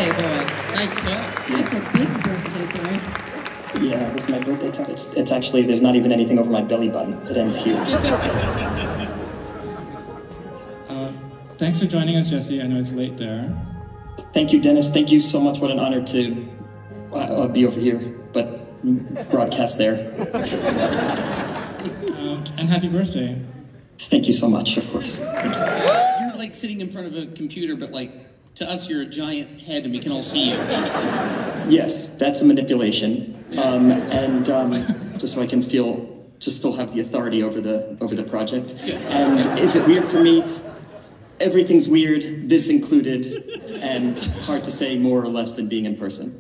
birthday boy. Nice talk. That's a big birthday boy. Yeah, this is my birthday talk. It's actually, there's not even anything over my belly button. It ends here. Thanks for joining us, Jesse. I know it's late there. Thank you, Dennis. Thank you so much. What an honor to be over here, but broadcast there. And happy birthday. Thank you so much, of course. Thank you. You're like sitting in front of a computer, but like, to us, you're a giant head and we can all see you. Yes, that's a manipulation. Just so I can just still have the authority over the project. And is it weird for me? Everything's weird, this included, and hard to say more or less than being in person.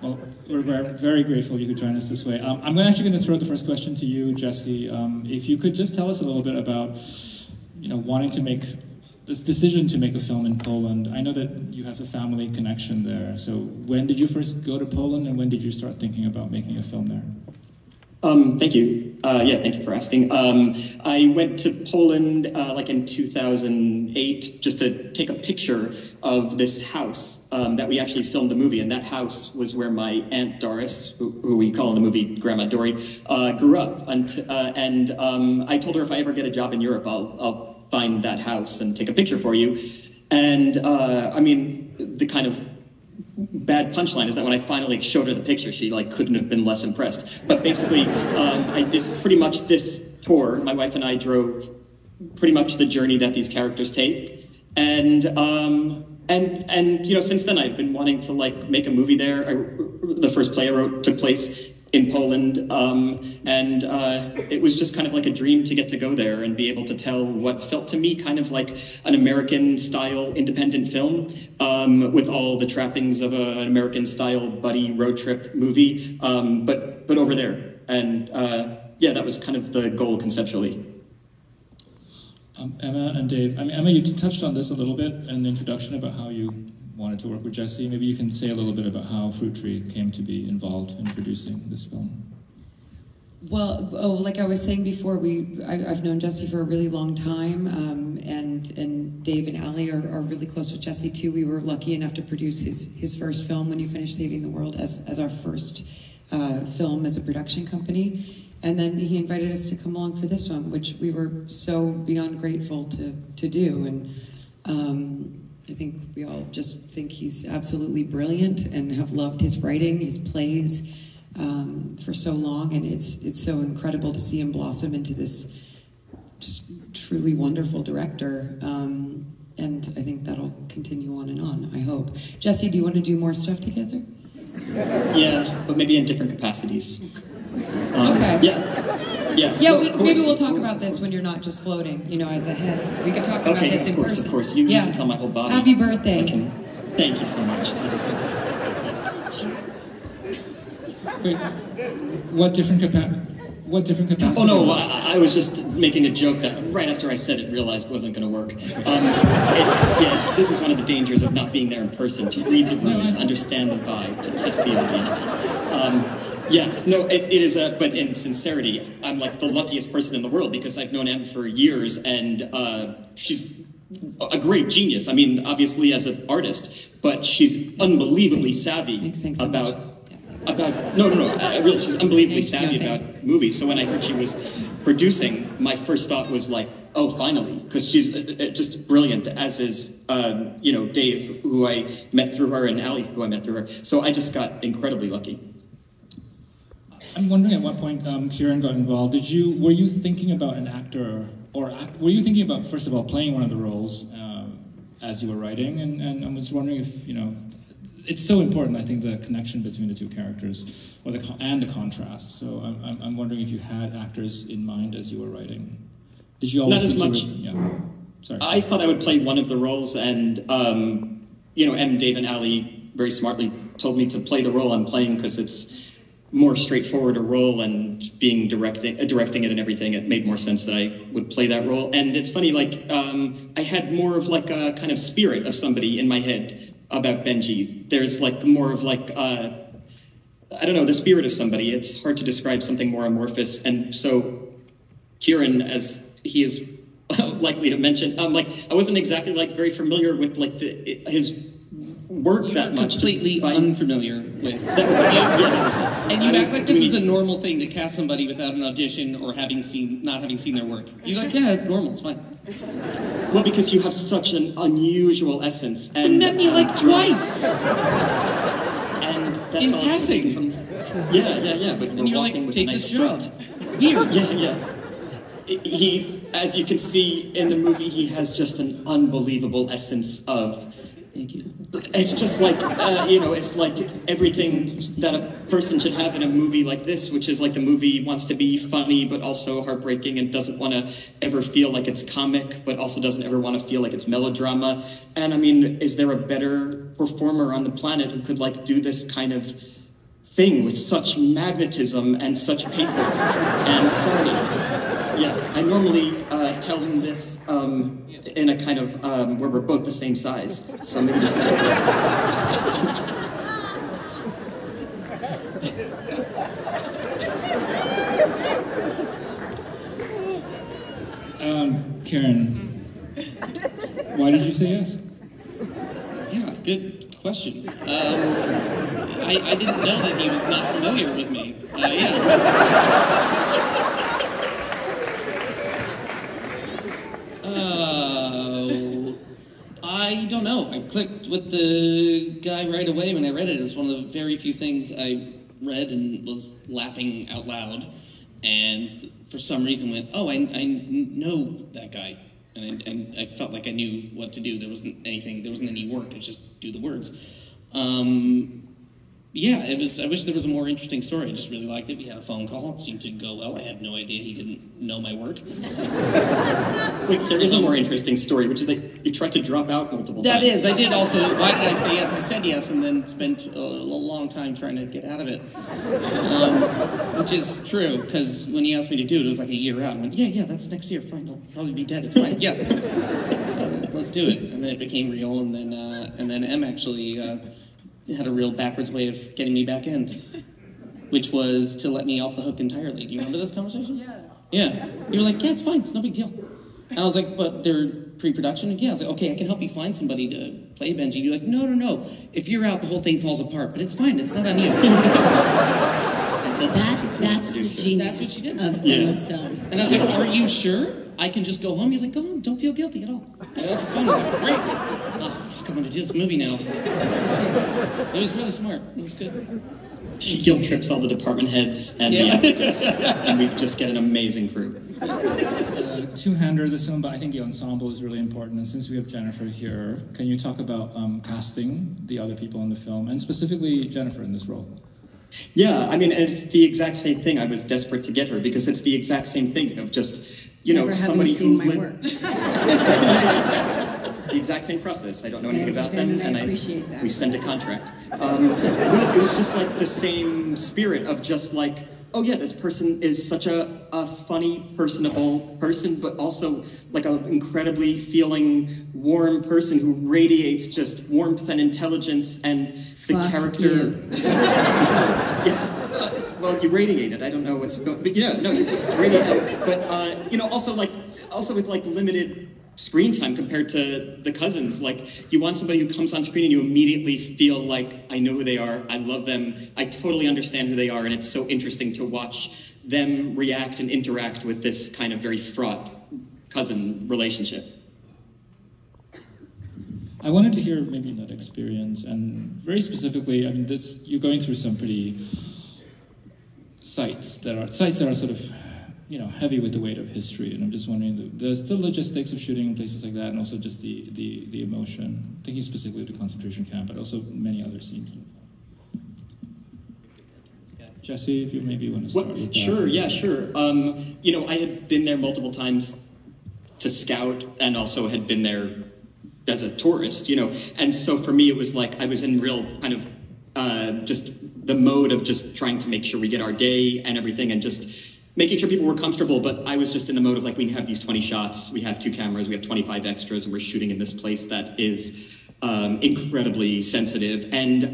Well, we're very grateful you could join us this way. I'm actually going to throw the first question to you, Jesse. If you could just tell us a little bit about, wanting to make this decision to make a film in Poland. I know that you have a family connection there. So when did you first go to Poland, and when did you start thinking about making a film there? Thank you. Thank you for asking. I went to Poland like in 2008 just to take a picture of this house that we actually filmed the movie, and that house was where my Aunt Doris, who we call in the movie Grandma Dory, grew up. And I told her if I ever get a job in Europe, I'll find that house and take a picture for you. And I mean, the kind of bad punchline is that when I finally showed her the picture, she couldn't have been less impressed. But basically, I did pretty much this tour. My wife and I drove pretty much the journey that these characters take, and since then I've been wanting to make a movie there. The first play I wrote took place in Poland, and it was just kind of like a dream to get to go there and be able to tell what felt to me kind of like an American-style independent film with all the trappings of an American-style buddy road trip movie, but over there. And that was kind of the goal conceptually. Emma and Dave, Emma, you touched on this a little bit in the introduction about how you wanted to work with Jesse. Maybe you can say a little bit about how Fruit Tree came to be involved in producing this film. Well, like I was saying before, I've known Jesse for a really long time, and Dave and Ali are really close with Jesse too. We were lucky enough to produce his first film, When You Finish Saving the World, as our first film as a production company. And then he invited us to come along for this one, which we were so beyond grateful to do. And I think we all just think he's absolutely brilliant and have loved his writing, his plays for so long, and it's so incredible to see him blossom into this just truly wonderful director. And I think that'll continue on and on, I hope. Jesse, do you want to do more stuff together? Yeah, but maybe in different capacities. Okay. Yeah, maybe we'll talk about this when you're not just floating, as a head. We could talk about this in person. Of course. You need to tell my whole body. Happy birthday. So thank you so much. That's Wait, what different capacity? Oh no, I was just making a joke that right after I said it, realized wasn't going to work. This is one of the dangers of not being there in person, to read the room, to understand the vibe, to test the audience. It is, but in sincerity, I'm like the luckiest person in the world because I've known Em for years, and she's a great genius. I mean, obviously as an artist, but she's unbelievably savvy about she's unbelievably savvy about movies. So when I heard she was producing, my first thought was like, oh, finally, because she's just brilliant, as is, Dave, who I met through her, and Ali, who I met through her. So I just got incredibly lucky. I'm wondering at what point Kieran got involved. Were you thinking about an actor, or were you thinking about, first of all, playing one of the roles as you were writing? And I was wondering if, it's so important, I think, the connection between the two characters, and the contrast. So I'm wondering if you had actors in mind as you were writing. Did you always? Not as much. Sorry. I thought I would play one of the roles, and Em, Dave, and Ali very smartly told me to play the role I'm playing because it's more straightforward a role, and being directing it and everything, it made more sense that I would play that role. And it's funny, I had more of a kind of spirit of somebody in my head about Benji. There's more of I don't know, the spirit of somebody. It's hard to describe something more amorphous. And so Kieran, as he is likely to mention, I wasn't exactly very familiar with his work that much. Completely unfamiliar with. That was it. Yeah, that was it. And you act like this is a normal thing to cast somebody without an audition or not having seen their work. You're like, yeah, it's normal, it's fine. Well, because you have such an unusual essence, and You met me like twice. and that's in all passing. From yeah. But And we're you're walking like, with take a nice this job. strut. Weird. Yeah. He, as you can see in the movie, he has just an unbelievable essence of. Thank you. It's just like, it's like everything that a person should have in a movie like this, which is like the movie wants to be funny, but also heartbreaking, and doesn't want to ever feel like it's comic, but also doesn't ever want to feel like it's melodrama. And I mean, is there a better performer on the planet who could like do this kind of thing with such magnetism and such pathos? And sorry, yeah, I normally tell him this in a kind of where we're both the same size. So maybe this is Kieran, why did you say yes? Yeah, good question. I didn't know that he was not familiar with me. Yeah. I don't know. I clicked with the guy right away when I read it. It was one of the very few things I read and was laughing out loud. And for some reason went, oh, I know that guy. And I felt like I knew what to do. There wasn't any work. It's just do the words. Yeah, it was. I wish there was a more interesting story. I just really liked it. We had a phone call. It seemed to go well. I had no idea he didn't know my work. Wait, there is a more interesting story, which is that you tried to drop out multiple times. That is. I did also. Why did I say yes? I said yes and then spent a long time trying to get out of it. Which is true, because when he asked me to do it, it was like a year out. I went, yeah, that's next year. Fine, I'll probably be dead. It's fine. Yeah, let's do it. And then it became real, and then M actually had a real backwards way of getting me back in, which was to let me off the hook entirely. Do you remember this conversation? Yes. Yeah. You were like, yeah, it's fine. It's no big deal. And I was like, but they're pre-production? And yeah, I was like, okay, I can help you find somebody to play Benji. You're like, no. If you're out, the whole thing falls apart. But it's fine. It's not on you. That's the genius. That's what she did. Of Emma Stone. And I was like, are you sure? I can just go home? You're like, go home. Don't feel guilty at all. I got off the phone. I was like, great. Oh, fuck, I'm going to do this movie now. It was really smart. It was good. She guilt trips all the department heads and the actors, and we just get an amazing crew. Two-hander this film, but I think the ensemble is really important. And since we have Jennifer here, can you talk about casting the other people in the film, and specifically Jennifer in this role? Yeah, I mean, it's the exact same thing. I was desperate to get her because it's the exact same thing of just, somebody who work. It's the exact same process. I don't know anything about them, and appreciate that. We send a contract. It was just like the same spirit of just like, oh yeah, this person is such a funny, personable person, but also like an incredibly feeling, warm person who radiates just warmth and intelligence, and the character. Well, you radiate it. I don't know what's going, but yeah, no, you radiate it. But also with like limited screen time compared to the cousins. Like, you want somebody who comes on screen and you immediately feel like, I know who they are, I love them, I totally understand who they are, and it's so interesting to watch them react and interact with this kind of very fraught cousin relationship. I wanted to hear maybe that experience, and very specifically, I mean, you're going through some pretty sites that are sort of, heavy with the weight of history, and I'm just wondering, there's the logistics of shooting in places like that, and also just the emotion, thinking specifically of the concentration camp, but also many other scenes. Jesse, if you maybe want to start with that. Sure, yeah, sure. I had been there multiple times to scout, and also had been there as a tourist, and so for me it was like I was in real kind of just the mode of just trying to make sure we get our day and everything, and just making sure people were comfortable. But I was just in the mode of like, we have these 20 shots, we have 2 cameras, we have 25 extras, and we're shooting in this place that is incredibly sensitive. And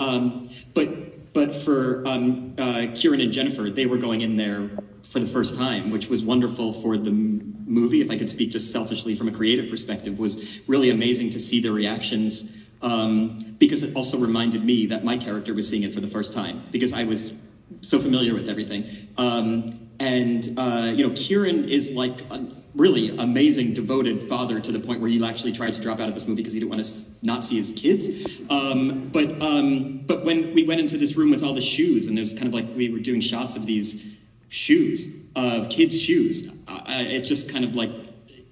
but for Kieran and Jennifer, they were going in there for the first time, which was wonderful for the movie. If I could speak just selfishly from a creative perspective, was really amazing to see the reactions because it also reminded me that my character was seeing it for the first time, because I was so familiar with everything. You know, Kieran is like a really amazing, devoted father to the point where he actually tried to drop out of this movie because he didn't want to not see his kids. But when we went into this room with all the shoes, and there's kind of like, we were doing shots of these shoes, of kids' shoes, it just kind of like,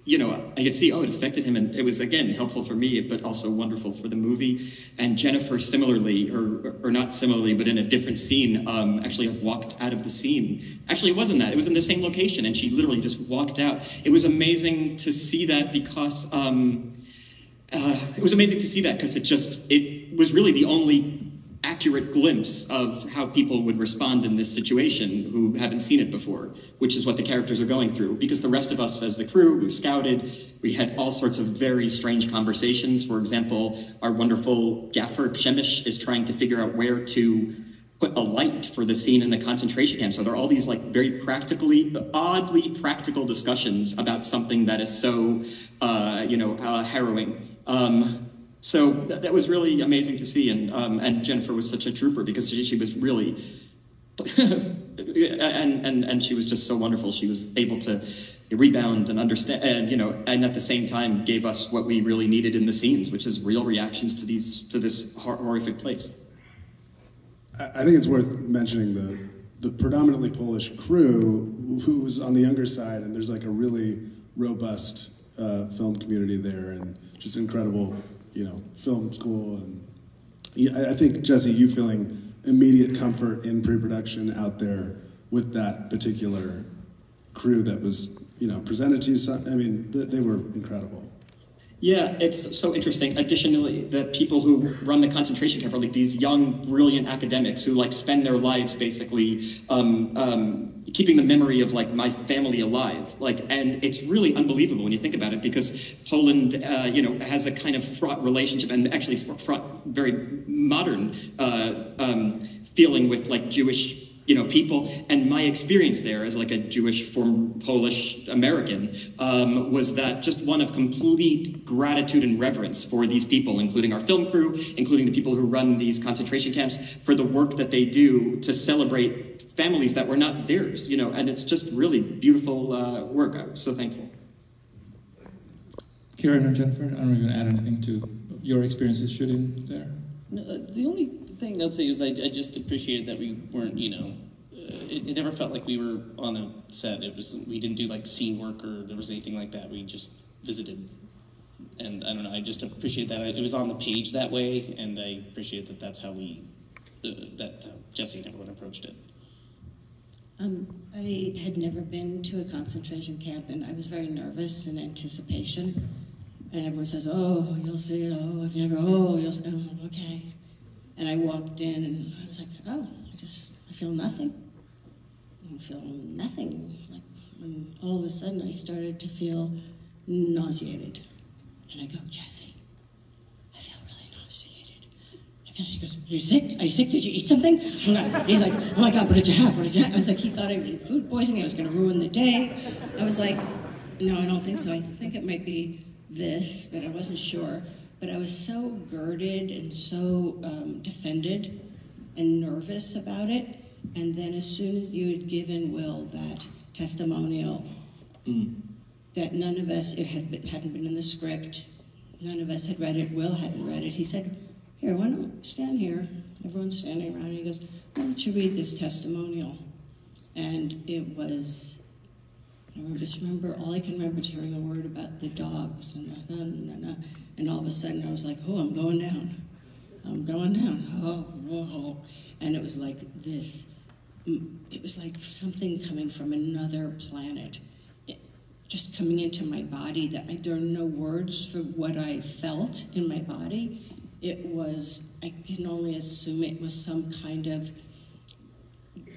you know, I could see, oh, it affected him, and it was, again, helpful for me, but also wonderful for the movie. And Jennifer similarly, or not similarly, but in a different scene, actually walked out of the scene. Actually, it wasn't that. It was in the same location, and she literally just walked out. It was amazing to see that because, it was really the only accurate glimpse of how people would respond in this situation who haven't seen it before, which is what the characters are going through. Because the rest of us as the crew, we've scouted, we had all sorts of very strange conversations. For example, our wonderful gaffer, Shemish, is trying to figure out where to put a light for the scene in the concentration camp. So there are all these like very oddly practical discussions about something that is so, harrowing. So that was really amazing to see, and Jennifer was such a trooper because she was really, and she was just so wonderful. She was able to rebound and understand, and at the same time gave us what we really needed in the scenes, which is real reactions to this horrific place. I think it's worth mentioning the predominantly Polish crew who was on the younger side, and there's like a really robust film community there, and just incredible. Film school, and I think, Jesse, you feeling immediate comfort in pre-production out there with that particular crew that was, presented to you. I mean, they were incredible. Yeah, it's so interesting. Additionally, the people who run the concentration camp are like these young, brilliant academics who like spend their lives basically keeping the memory of like my family alive. And it's really unbelievable when you think about it, because Poland, has a kind of fraught relationship, and actually fraught, very modern feeling with like Jewish people. And my experience there as like a Jewish Polish American was that just one of complete gratitude and reverence for these people, including our film crew, including the people who run these concentration camps, for the work that they do to celebrate families that were not theirs, and it's just really beautiful work. I'm so thankful. Kieran or Jennifer, I don't know if you want to add anything to your experiences shooting there. No, the only thing I'd say is I just appreciated that we weren't, it never felt like we were on a set. We didn't do like scene work or there was anything like that. We just visited, and I don't know. I just appreciate that it was on the page that way, and I appreciate that that's how Jesse and everyone approached it. I had never been to a concentration camp, and I was very nervous in anticipation. And everyone says, "Oh, you'll see. Oh, I've never. Oh, you'll see. Oh, okay." And I walked in, and I was like, "Oh, I feel nothing. I feel nothing." And all of a sudden, I started to feel nauseated, and I go, "Jesse, I feel really nauseated." He goes, "Are you sick? Are you sick? Did you eat something?" He's like, "Oh my God, what did you have? What did you have?" I was like, he thought I had food poisoning. I was going to ruin the day. I was like, "No, I don't think so. I think it might be this," but I wasn't sure. But I was so girded and so defended and nervous about it. And then as soon as you had given Will that testimonial, that none of us, hadn't been in the script, none of us had read it, Will hadn't read it, he said, "Here, why don't you stand here?" Everyone's standing around, and he goes, "Why don't you read this testimonial?" And it was, just remember, all I can remember is hearing a word about the dogs, and all of a sudden I was like, "Oh, I'm going down. I'm going down. Oh, whoa." And it was like this. It was like something coming from another planet, just coming into my body. There are no words for what I felt in my body. It was, I can only assume it was some kind of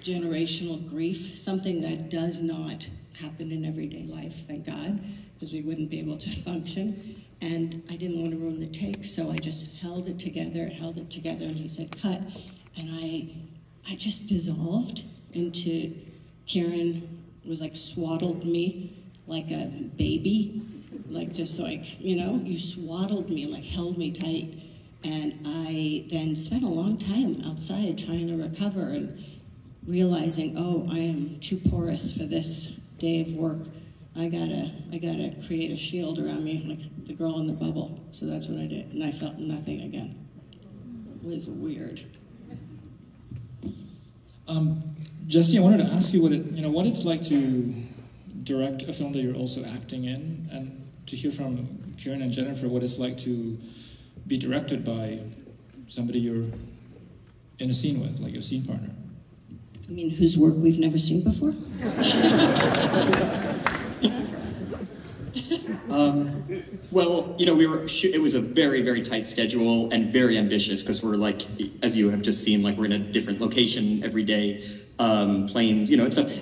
generational grief, something that does not happen in everyday life, thank God, because we wouldn't be able to function. And I didn't want to ruin the take, so I just held it together, and he said, "Cut." And I just dissolved into, Kieran was like swaddled me like a baby, like just like, you swaddled me, like held me tight. And I then spent a long time outside trying to recover and realizing, oh, I am too porous for this day of work. I gotta create a shield around me, like the girl in the bubble. So that's what I did, and I felt nothing again. It was weird. Jesse, I wanted to ask you what it's like to direct a film that you're also acting in, and to hear from Kieran and Jennifer what it's like to be directed by somebody you're in a scene with, like your scene partner. You mean whose work we've never seen before? Well, it was a very, very tight schedule and very ambitious because we're like, as you have just seen, like we're in a different location every day, planes,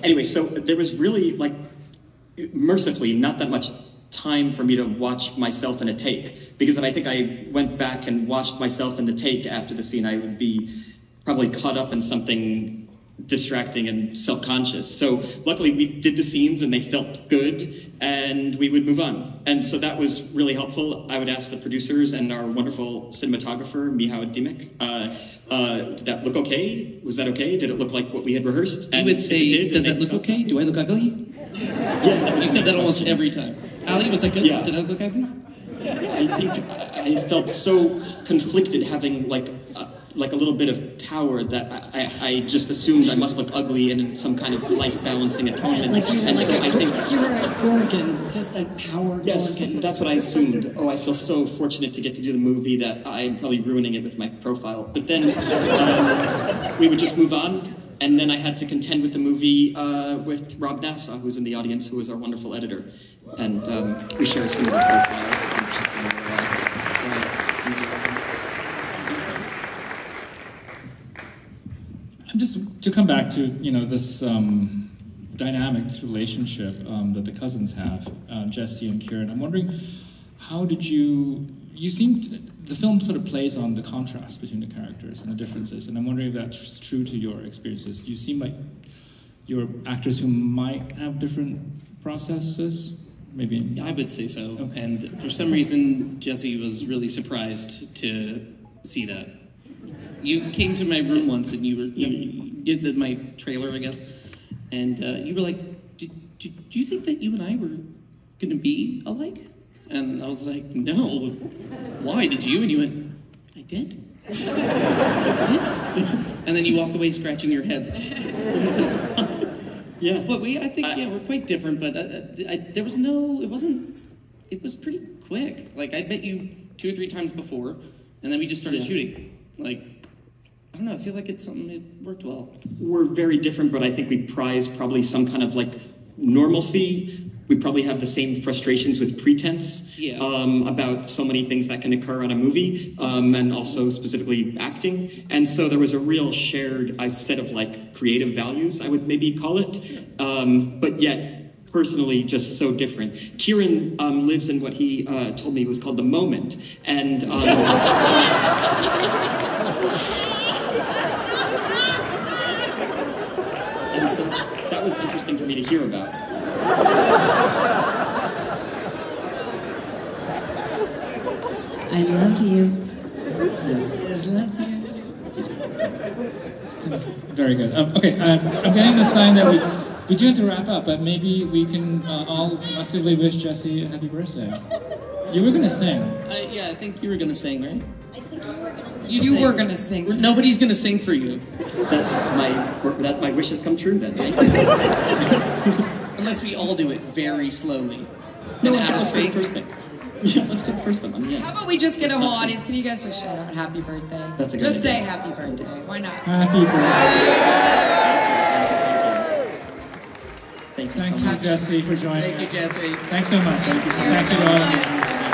anyway, so there was really like, mercifully, not that much time for me to watch myself in a take, because if I think I went back and watched myself in the take after the scene, I would be probably caught up in something distracting and self-conscious. So luckily we did the scenes and they felt good and we would move on. And so that was really helpful. I would ask the producers and our wonderful cinematographer, Michał Dimek, did that look okay? Was that okay? Did it look like what we had rehearsed? And you would say, does that look okay? Do I look ugly? Yeah, you said that almost every time. Ali, was that good? Yeah. Did I look ugly? I think I felt so conflicted having like a little bit of power that I just assumed I must look ugly and in some kind of life-balancing atonement. I think you were a Gorgon, just a power yes, Gorgon. That's what I assumed. Oh, I feel so fortunate to get to do the movie that I'm probably ruining it with my profile. But then we would just move on, and then I had to contend with the movie with Rob Nassau, who's in the audience, who is our wonderful editor. And we share a similar profile. Just to come back to this dynamic, this relationship that the cousins have, Jesse and Kieran. I'm wondering, how did you seemed the film sort of plays on the contrast between the characters and the differences, and I'm wondering if that's true to your experiences. You seem like you're actors who might have different processes. Maybe I would say so. Okay. And for some reason, Jesse was really surprised to see that. You came to my room once and you did my trailer, I guess, and you were like, do you think that you and I were going to be alike? And I was like, no. Why? Did you? And you went, I did. I did? And then you walked away scratching your head. Yeah. But I think we're quite different, but there was no, it was pretty quick. Like, I met you 2 or 3 times before, and then we just started shooting. Like, I don't know, I feel like it's something that worked well. We're very different, but I think we prize probably some kind of like normalcy. We probably have the same frustrations with pretense about so many things that can occur on a movie, and also specifically acting. And so there was a real shared set of like creative values, I would maybe call it, but yet personally just so different. Kieran lives in what he told me was called the moment, and and so that was interesting for me to hear about. I love you. Yes, love you. Very good. Okay, I'm getting the sign that we do have to wrap up, but maybe we can all collectively wish Jesse a happy birthday. You were going to sing. Yeah, I think you were going to sing, right? I think you were going to sing. You were going to sing. Nobody's going to sing for you. That my wishes come true then, right? Unless we all do it very slowly. No, let's do the first thing. Yeah, let's do the first one. Yeah. How about we just get a whole audience? Can you guys just shout out happy birthday? That's a good Just idea. say happy birthday. Why not? Happy birthday. Thank you so Thank much. you, Jesse, for joining Thank you, us. Jesse. Thanks so much. Thank you so You're much. so all. much.